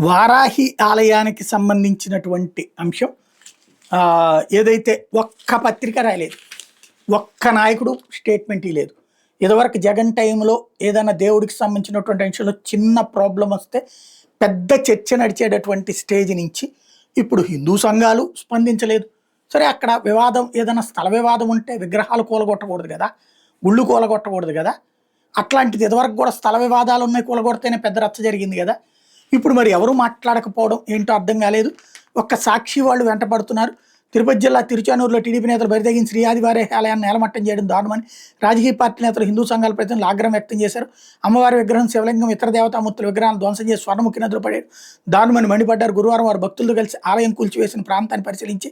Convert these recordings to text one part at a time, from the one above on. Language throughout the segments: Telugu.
వారాహి ఆలయానికి సంబంధించినటువంటి అంశం ఏదైతే ఒక్క పత్రిక రాయలేదు, ఒక్క నాయకుడు స్టేట్మెంట్ ఇవ్వలేదు. ఇదివరకు జగన్ టైంలో ఏదైనా దేవుడికి సంబంధించినటువంటి అంశంలో చిన్న ప్రాబ్లం వస్తే పెద్ద చర్చ నడిచేటటువంటి స్టేజ్ నుంచి ఇప్పుడు హిందూ సంఘాలు స్పందించలేదు. సరే, అక్కడ వివాదం ఏదైనా స్థల వివాదం ఉంటే విగ్రహాలు కూలగొట్టకూడదు కదా, గుళ్ళు కూలగొట్టకూడదు కదా. అట్లాంటిది ఇదివరకు కూడా స్థల వివాదాలు ఉన్నాయి, కూలగొడితేనే పెద్ద రచ్చ జరిగింది కదా. ఇప్పుడు మరి ఎవరు మాట్లాడకపోవడం ఏంటో అర్థం కాలేదు. ఒక్క సాక్షి వాళ్ళు వెంటపడుతున్నారు. తిరుపతి జిల్లా తిరుచానూరులో టీడీపీ నేతలు బరితెగిన శ్రీ ఆదివారి ఆలయాన్ని నేలమట్టం చేయడం దారుణమని రాజకీయ పార్టీ నేతలు హిందూ సంఘాల ప్రతినిధులు ఆగ్రహం వ్యక్తం చేశారు. అమ్మవారి విగ్రహం, శివలింగం, ఇతర దేవతామూర్తుల విగ్రహాలను ధ్వంసం చేసి స్వర్ణముఖి నదులు పడారు, దారుణమని మండిపడ్డారు. గురువారం వారు భక్తులతో కలిసి ఆలయం కూల్చివేసిన ప్రాంతాన్ని పరిశీలించి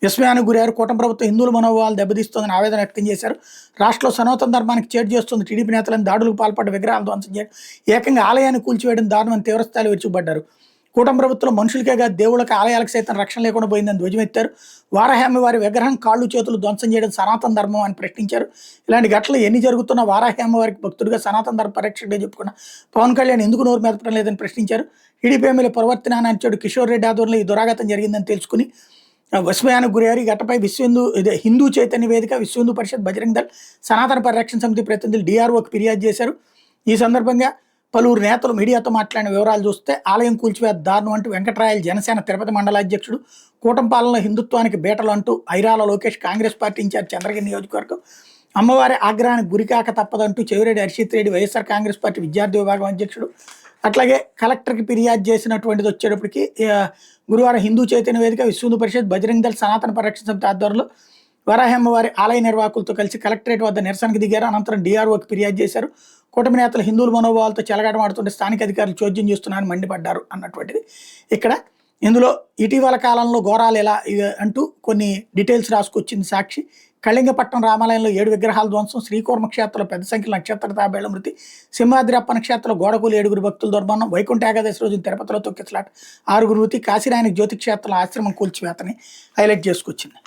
విస్మయానికి గురయ్యారు. కూటమి ప్రభుత్వం హిందువుల మనోభావాలు దెబ్బతీస్తోందని ఆవేదన వ్యక్తం చేశారు. రాష్ట్రంలో సనాతన ధర్మానికి చేటు చేస్తుంది టీడీపీ నేతలను దాడులకు పాల్పడ్డ విగ్రహాలు ధ్వంసం చేయడం, ఏకంగా ఆలయాన్ని కూల్చివేయడం దారుణమని తీవ్రస్థాయిలో విరుచుకుపడ్డారు. కూటమి ప్రభుత్వం మనుషులకే కాదు దేవుళ్ళకి, ఆలయాలకు సైతం రక్షణ లేకుండా పోయిందని ధ్వజమెత్తారు. వారాహి వారి విగ్రహం, కాళ్ళు చేతులు ధ్వంసం చేయడం సనాతన ధర్మం అని ప్రశ్నించారు. ఇలాంటి ఘటనలు ఎన్ని జరుగుతున్నా వారాహి వారికి భక్తుడిగా సనాతన ధర్మ పరిరక్షకుడే చెప్పుకున్న పవన్ కళ్యాణ్ ఎందుకు నోరు మెదపడం లేదని ప్రశ్నించారు. టీడీపీ ఎమ్మెల్యే ప్రవర్తన అనిచాడు కిషోర్ రెడ్డి ఆధ్వర్యంలో ఈ దురాఘాతం జరిగిందని తెలుసుకుని విస్మయానికి గురయ్యారు. ఈ ఘటనపై హిందూ చైతన్య వేదిక, విశ్వ హిందూ పరిషత్, బజరంగ్ దళ్, సనాతన పరిరక్షణ సమితి ప్రతినిధులు డిఆర్ఓకి ఫిర్యాదు చేశారు. ఈ సందర్భంగా పలువురు నేతలు మీడియాతో మాట్లాడిన వివరాలు చూస్తే ఆలయం కూల్చివేత దారుణం అంటూ వెంకటరాయలు జనసేన తిరుపతి మండలాధ్యక్షుడు, కూటమి పాలనలో హిందుత్వానికి బేటలు అంటూ ఐరాల లోకేష్ కాంగ్రెస్ పార్టీ ఇన్ఛార్జ్ చంద్రగిరి నియోజకవర్గం, అమ్మవారి ఆగ్రహానికి గురికాక తప్పదంటూ చెవిరెడ్డి హర్షిత్ రెడ్డి వైఎస్ఆర్ కాంగ్రెస్ పార్టీ విద్యార్థి విభాగం అధ్యక్షుడు, అట్లాగే కలెక్టర్కి ఫిర్యాదు చేసినటువంటిది వచ్చేటప్పటికి గురువారం హిందూ చైతన్య వేదిక, విశ్వ హిందూ పరిషత్, బజరంగ్ దళ్, సనాతన పరిరక్షణ సమితి ఆధ్వర్యంలో వారాహి అమ్మవారి ఆలయ నిర్వాహకులతో కలిసి కలెక్టరేట్ వద్ద నిరసనకు దిగారు. అనంతరం డిఆర్ఓకి ఫిర్యాదు చేశారు. కూటమి నేతలు హిందువుల మనోభావాలతో చెలగాటమాడుతుంటే స్థానిక అధికారులు చోద్యం చేస్తున్నారని మండిపడ్డారు అన్నటువంటిది ఇక్కడ. ఇందులో ఇటీవల కాలంలో ఘోరాలు ఎలా అంటూ కొన్ని డీటెయిల్స్ రాసుకొచ్చింది సాక్షి. కళింగపట్నం రామాలయంలో 7 విగ్రహాల ధ్వంసం, శ్రీకూర్మ క్షేత్రంలో పెద్ద సంఖ్యలో నక్షత్ర తాబేళ్ల మృతి, సింహాద్రి అప్పన క్షేత్రంలో గోడకూలు 7 భక్తుల దుర్మరణం, వైకుంఠ ఏకాదశి రోజు తిరుపతిలో తొక్కిసలాట 6 మృతి, కాశీరాయనికి జ్యోతి క్షేత్రంలో ఆశ్రమం కూల్చివేతని హైలైట్ చేసుకొచ్చింది.